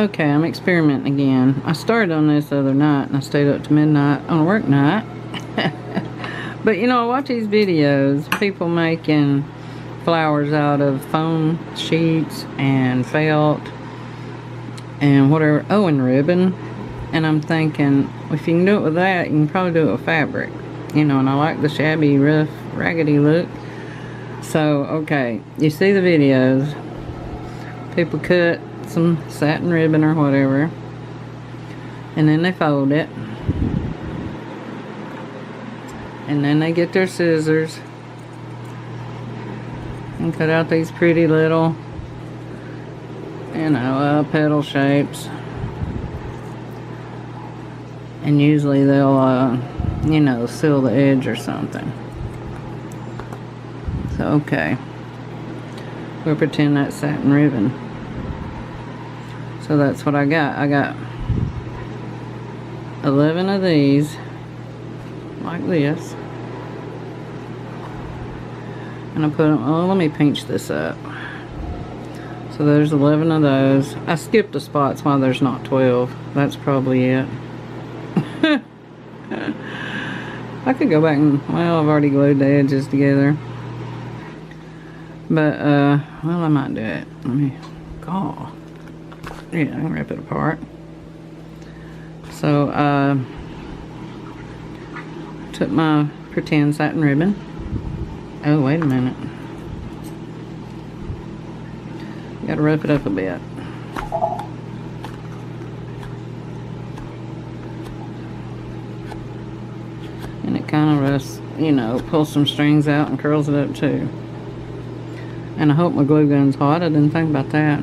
Okay, I'm experimenting again. I started on this the other night and I stayed up to midnight on a work night. But you know, I watch these videos, people making flowers out of foam sheets and felt and whatever, and ribbon. And I'm thinking, if you can do it with that, you can probably do it with fabric. You know, and I like the shabby, rough, raggedy look. So, okay, you see the videos. People cut some satin ribbon or whatever, and then they fold it. And then they get their scissors and cut out these pretty little, you know, petal shapes. And usually they'll, you know, seal the edge or something. So, okay. We'll pretend that's satin ribbon. So that's what I got. I got 11 of these, like this. And I put them, oh, let me pinch this up. So there's 11 of those. I skipped the spots while there's not 12. That's probably it. I could go back and, well, I've already glued the edges together. But, well, I might do it. Let me, yeah, I can rip it apart. So, took my pretend satin ribbon. Oh, wait a minute. Gotta rough it up a bit. And it kind of roughs, you know, pulls some strings out and curls it up too. And I hope my glue gun's hot. I didn't think about that.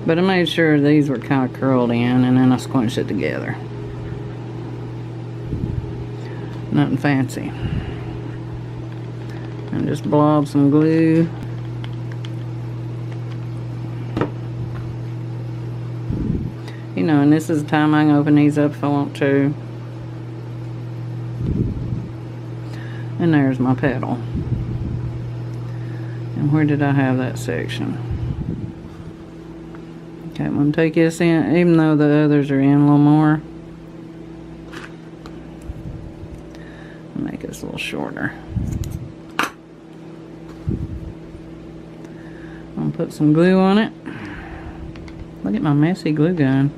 But I made sure these were kind of curled in, and then I squinched it together. Nothing fancy. And just blob some glue. You know, and this is the time I can open these up if I want to. And there's my petal. And where did I have that section? Okay, I'm going to take this in, even though the others are in a little more. Make this a little shorter. I'm going to put some glue on it. Look at my messy glue gun.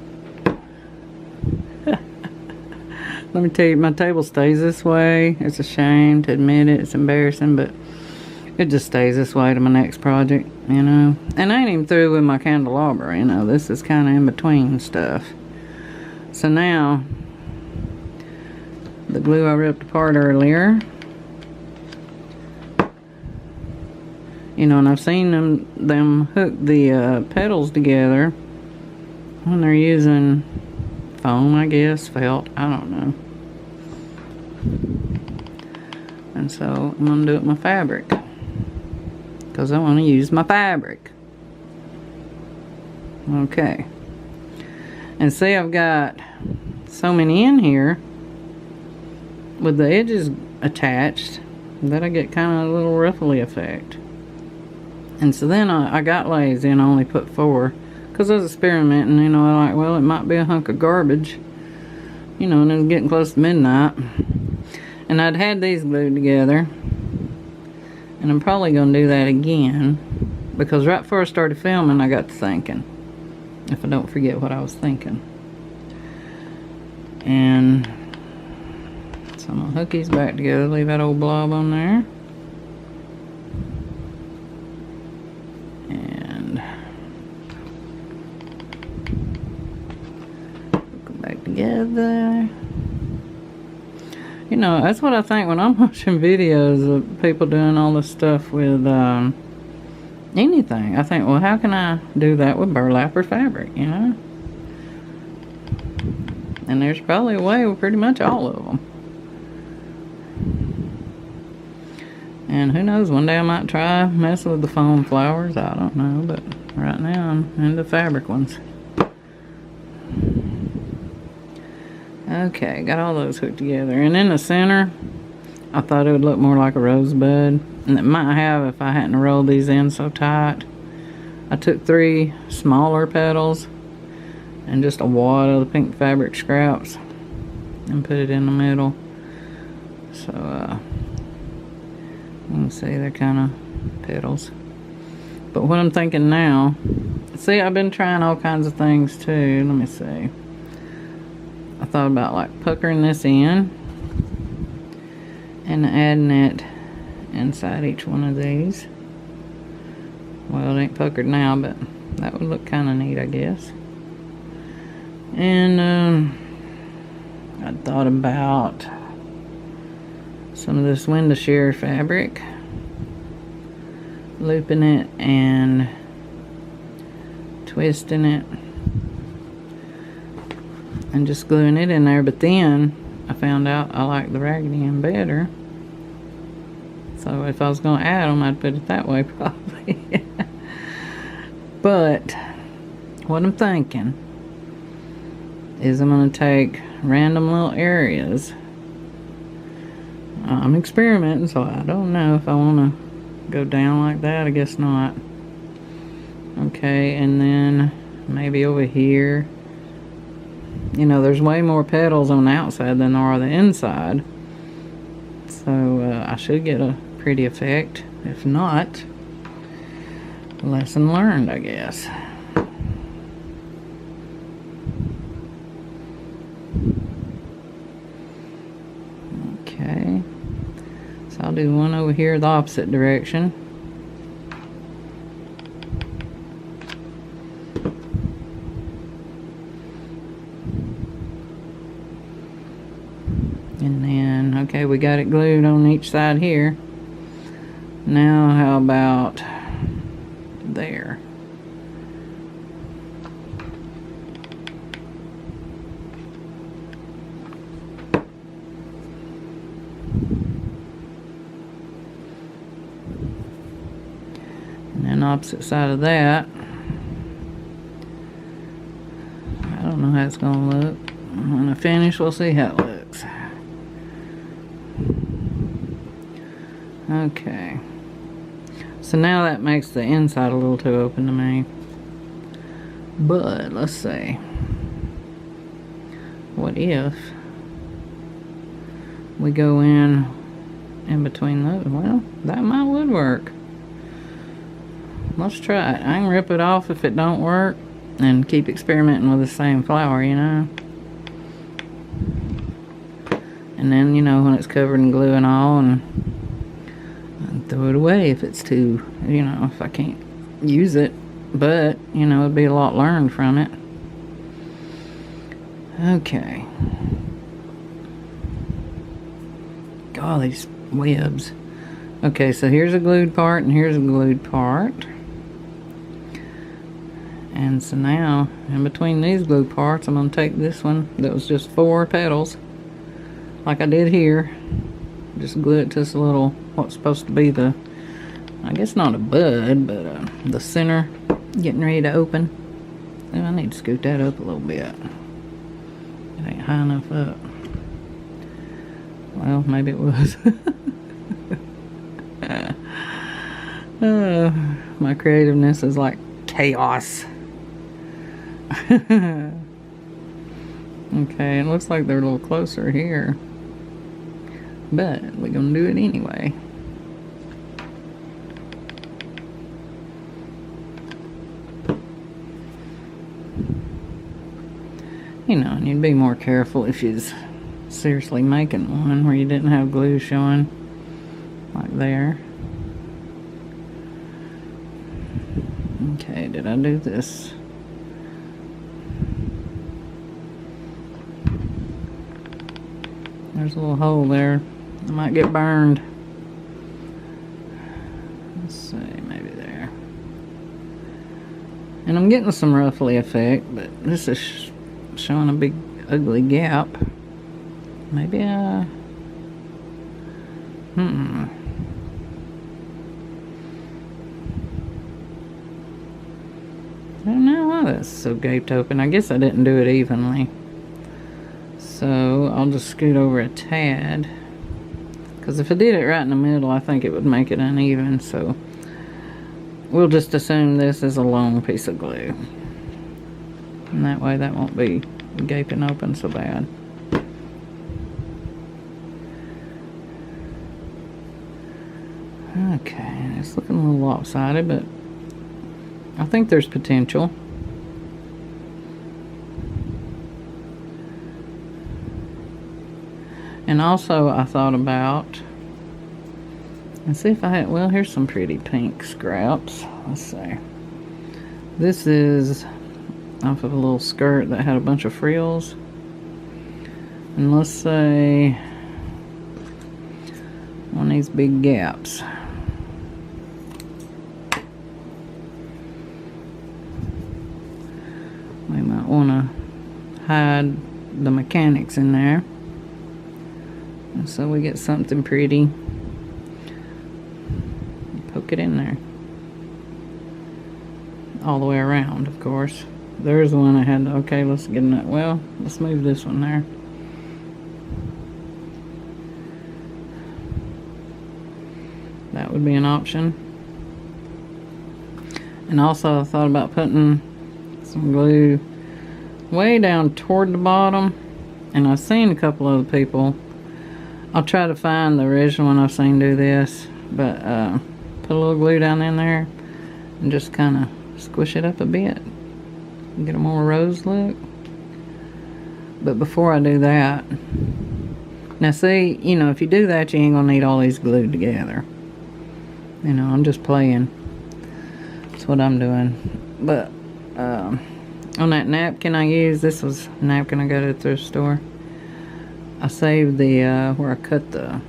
Let me tell you, my table stays this way. It's a shame to admit it. It's embarrassing, but it just stays this way to my next project, you know. And I ain't even through with my candelabra, you know. This is kind of in between stuff. So now, the glue I ripped apart earlier. You know, and I've seen them hook the petals together when they're using foam, I guess, felt, I don't know. And so I'm going to do it with my fabric, because I want to use my fabric. Okay. And see, I've got so many in here with the edges attached that I get kind of a little ruffly effect. And so then I got lazy and I only put 4, because I was experimenting, you know. I'm like, well, it might be a hunk of garbage, you know, and it was getting close to midnight. And I'd had these glued together, and I'm probably going to do that again, because right before I started filming, I got to thinking, if I don't forget what I was thinking. And so I'm going to hook these back together, leave that old blob on there. And hook them back together. You know, that's what I think when I'm watching videos of people doing all this stuff with anything. I think, well, how can I do that with burlap or fabric, you know? And there's probably a way with pretty much all of them. And who knows, one day I might try messing with the foam flowers. I don't know, but right now I'm into fabric ones. Okay, got all those hooked together. And in the center, I thought it would look more like a rosebud. And it might have if I hadn't rolled these in so tight. I took 3 smaller petals and just a wad of the pink fabric scraps and put it in the middle. So you can see they're kind of petals. But what I'm thinking now, see, I've been trying all kinds of things too. Let me see. I thought about like puckering this in and adding it inside each one of these. Well, it ain't puckered now, but that would look kind of neat, I guess. And I thought about some of this window shear fabric, looping it and twisting it and just gluing it in there. But then I found out I like the Raggedy Ann better, so if I was going to add them, I'd put it that way probably. But what I'm thinking is I'm going to take random little areas. I'm experimenting, so I don't know if I want to go down like that. I guess not. Okay, and then maybe over here. You know, there's way more petals on the outside than there are the inside. So I should get a pretty effect. If not, lesson learned, I guess. Okay, so I'll do one over here the opposite direction. And then, okay, we got it glued on each side here. Now how about there? And then opposite side of that. I don't know how it's gonna look. When I finish, we'll see how it looks. Okay. So now that makes the inside a little too open to me. But let's see. What if we go in between those? Well, that might would work. Let's try it. I can rip it off if it don't work and keep experimenting with the same flower, you know. And then, you know, when it's covered in glue and all, and throw it away if it's too, you know, if I can't use it. But, you know, it'd be a lot learned from it. Okay. God, these webs. Okay, so here's a glued part and here's a glued part. And so now, in between these glued parts, I'm going to take this one that was just 4 petals, like I did here. Just glue it to this little, what's supposed to be the, I guess not a bud, but the center getting ready to open. Oh, I need to scoot that up a little bit. It ain't high enough up. Well, maybe it was. My creativeness is like chaos. Okay, it looks like they're a little closer here. But we're gonna do it anyway. You know, and you'd be more careful if you're seriously making one where you didn't have glue showing like there. Okay, did I do this? There's a little hole there. I might get burned. Let's see, maybe there. And I'm getting some ruffly effect, but this is showing a big ugly gap. Maybe I don't know why that's so gaped open. I guess I didn't do it evenly. So I'll just scoot over a tad. Because if I did it right in the middle, I think it would make it uneven. So we'll just assume this is a long piece of glue. And that way that won't be gaping open so bad. Okay, it's looking a little lopsided, but I think there's potential. And also I thought about, let's see if I had, well, here's some pretty pink scraps. Let's see. This is off of a little skirt that had a bunch of frills. And let's say one of these big gaps. We might want to hide the mechanics in there. And so we get something pretty. Poke it in there. All the way around, of course. There's the one I had to, okay, let's get in that. Well, let's move this one there. That would be an option. And also I thought about putting some glue way down toward the bottom. And I've seen a couple other people. I'll try to find the original one I've seen do this. But put a little glue down in there and just kind of squish it up a bit. Get a more rose look. But before I do that, now see, you know, if you do that, you ain't gonna need all these glued together. You know, I'm just playing. That's what I'm doing. But on that napkin I used, this was a napkin I got at the thrift store. I saved the where I cut the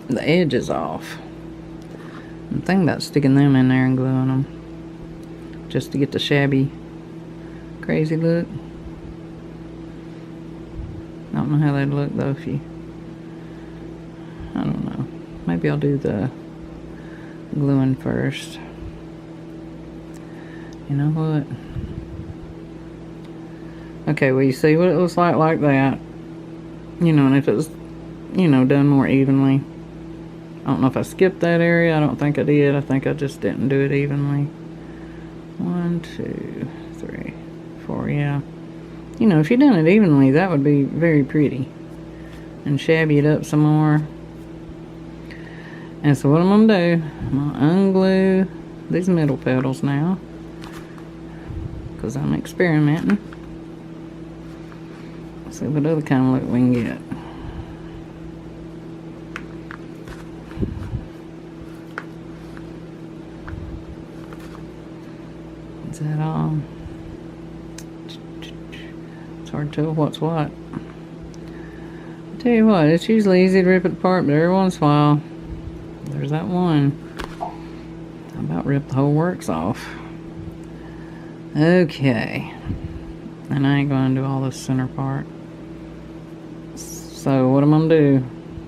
edges off. I'm thinking about sticking them in there and gluing them, just to get the shabby, crazy look. I don't know how they'd look though if you, I don't know. Maybe I'll do the gluing first. You know what? Okay, well, you see what it looks like that. You know, and if it was, you know, done more evenly. I don't know if I skipped that area. I don't think I did. I think I just didn't do it evenly. 1, 2, 3, 4, yeah. You know, if you done it evenly, that would be very pretty. And shabby it up some more. And so what I'm going to do, I'm going to unglue these middle petals now. Because I'm experimenting. See what other kind of look we can get. Is that all? It's hard to tell what's what. I tell you what, it's usually easy to rip it apart, but every once in a while, there's that one. I about ripped the whole works off. Okay. And I ain't going to do all this center part. So what I'm going to do,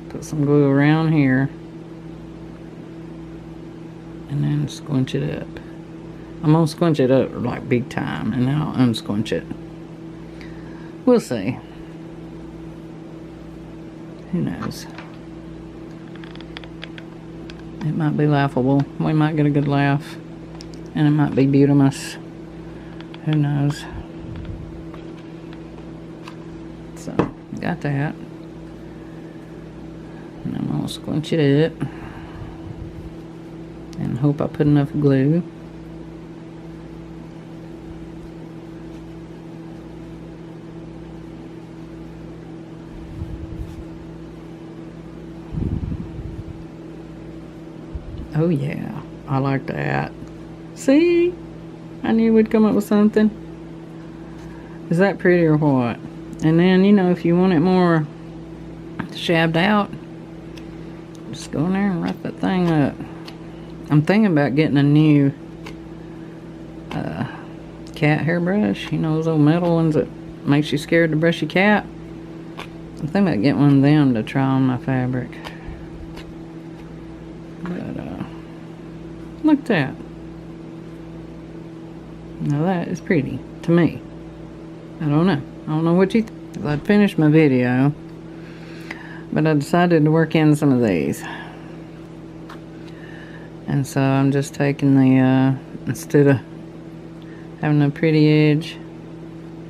put some glue around here. And then squinch it up. I'm going to squinch it up like big time, and then I'll unsquinch it. We'll see. Who knows? It might be laughable. We might get a good laugh. And it might be beautimous. Who knows? So, got that. And I'm going to squinch it up. And hope I put enough glue. Oh yeah, I like that. See? I knew we'd come up with something. Is that pretty or what? And then, you know, if you want it more shabbed out, just go in there and wrap that thing up. I'm thinking about getting a new cat hairbrush. You know, those old metal ones that makes you scared to brush your cat. I'm thinking about getting one of them to try on my fabric. But, look at that. Now that is pretty, to me. I don't know. I don't know what you think. I'd finished my video, but I decided to work in some of these. And so I'm just taking the, instead of having a pretty edge,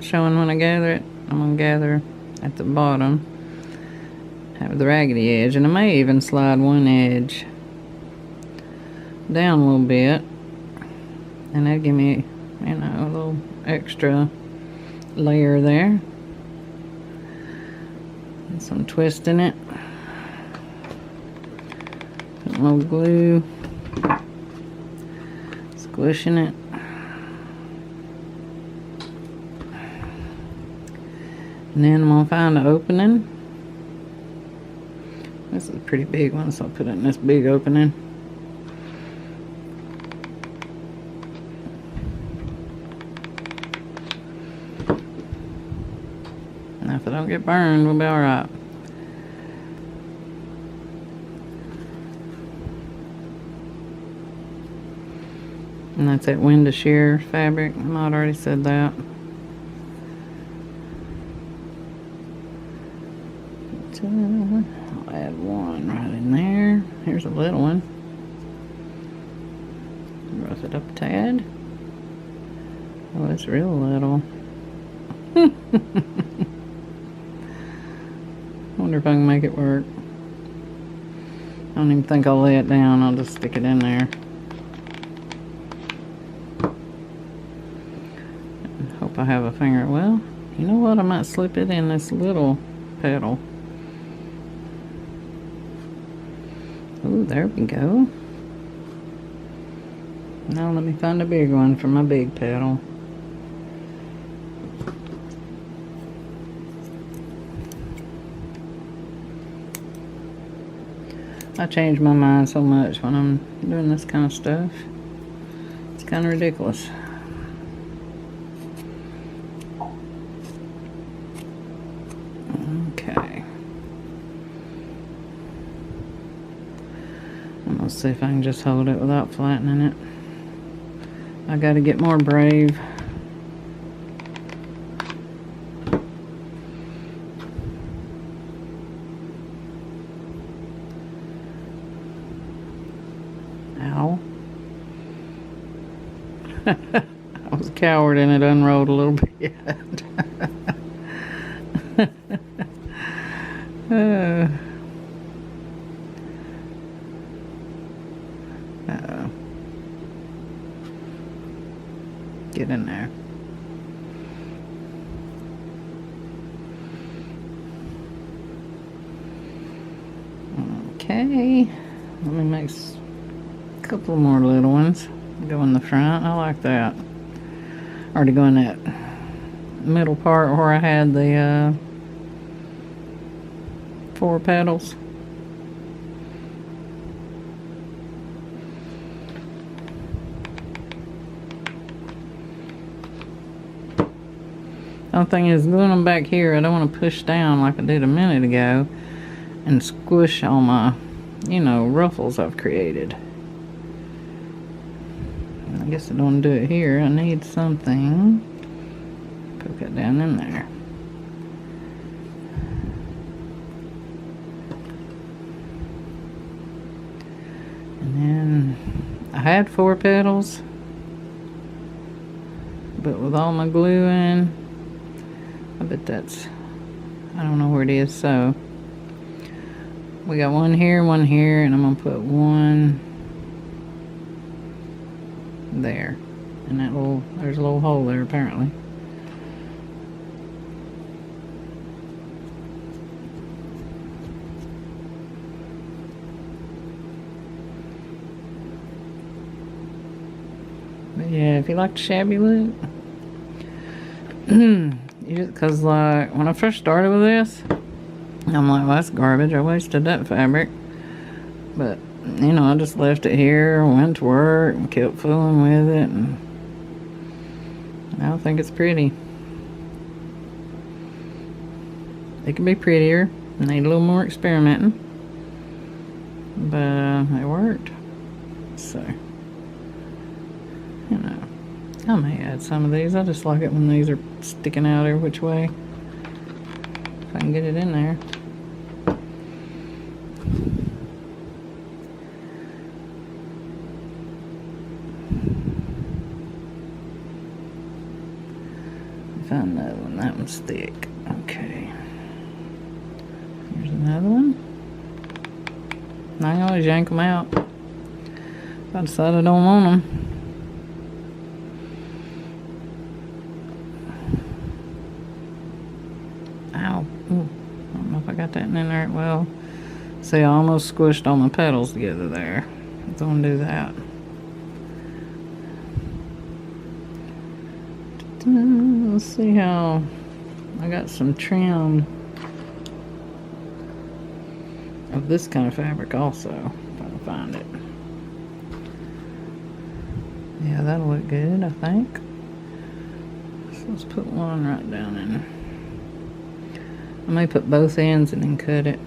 showing when I gather it. I'm going to gather at the bottom, have the raggedy edge, and I may even slide one edge down a little bit, and that'd give me, you know, a little extra layer there. And some twist in it. Put a little glue, squishing it. And then I'm going to find an opening. This is a pretty big one, so I'll put it in this big opening. Now if I don't get burned, we'll be alright. And that's that window shear fabric. I might have already said that. I'll add one right in there. Here's a little one. Rough it up a tad. Oh, it's real little. Wonder if I can make it work. I don't even think I'll lay it down. I'll just stick it in there. Hope I have a finger. Well, you know what? I might slip it in this little petal. Ooh, there we go. Now let me find a big one for my big petal. I change my mind so much when I'm doing this kind of stuff. It's kind of ridiculous. Okay. I'm gonna see if I can just hold it without flattening it. I gotta get more brave. Ow. I was a coward and it unrolled a little bit. Uh-oh. Get in there. Okay. Let me make a couple more little ones. Go in the front. I like that. Or to go in that middle part where I had the 4 petals. The only thing is, gluing them back here, I don't want to push down like I did a minute ago and squish all my, you know, ruffles I've created. I guess I don't want to do it here. I need something. Poke it down in there. And then I had 4 petals, but with all my glue in, I bet that's, I don't know where it is. So we got one here, and I'm gonna put one there. And that little, there's a little hole there apparently. But yeah, if you like the shabby look, because like when I first started with this, I'm like, well, that's garbage. I wasted that fabric. But you know, I just left it here, went to work, and kept fooling with it, and now I think it's pretty. It could be prettier. Need a little more experimenting, but it worked. So, you know, I may add some of these. I just like it when these are sticking out every which way. If I can get it in there. Find another one. That one's thick. Okay. Here's another one. I can always yank them out. If I decide I don't want them. Ow. Ooh. I don't know if I got that in there well. See, I almost squished all my petals together there. Don't do that. Let's see how I got some trim of this kind of fabric also, if I can find it. Yeah, that'll look good, I think. So let's put one right down in. I may put both ends and then cut it.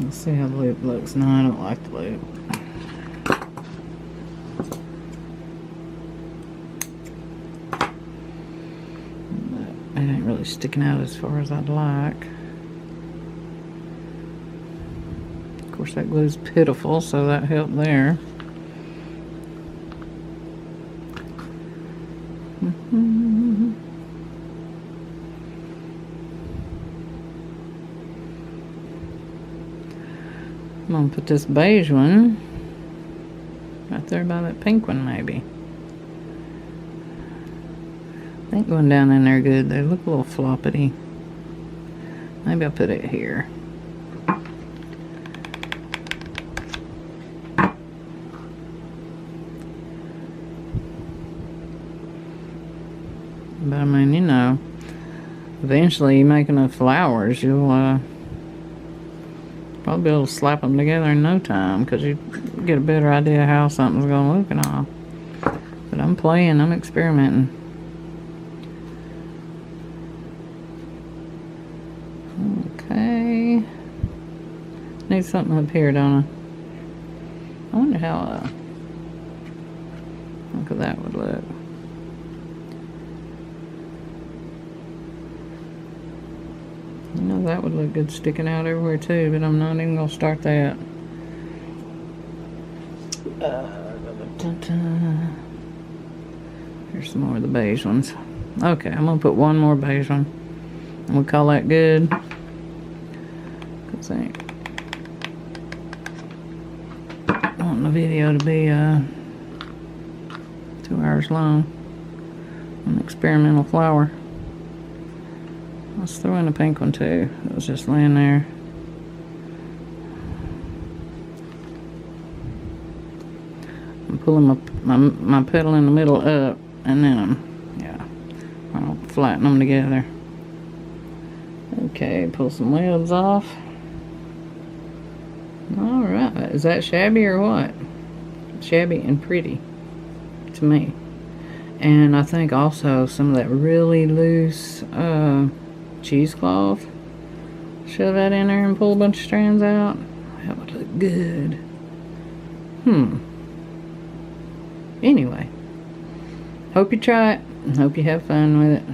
Let's see how the loop looks. No, I don't like the loop. But it ain't really sticking out as far as I'd like. Of course, that glue's pitiful, so that helped there. I'm gonna put this beige one right there by that pink one, maybe. I think going down in there good. They look a little floppity. Maybe I'll put it here. But I mean, you know, eventually you make enough flowers, you'll probably be able to slap them together in no time, because you get a better idea how something's going to look and all. But I'm playing, I'm experimenting. Okay. Need something up here, don't I? I wonder how, look at that would look. You know, that would look good sticking out everywhere too, but I'm not even going to start that. Here's some more of the beige ones. Okay, I'm going to put one more beige one. And we'll call that good. Because I want the video to be 2 hours long. An experimental flower. Let's throw in a pink one too. It was just laying there. I'm pulling my petal in the middle up, and then I'll flatten them together. Okay, pull some webs off. Alright, is that shabby or what? Shabby and pretty to me. And I think also some of that really loose cheesecloth. Shove that in there and pull a bunch of strands out. That would look good. Anyway, hope you try it and hope you have fun with it.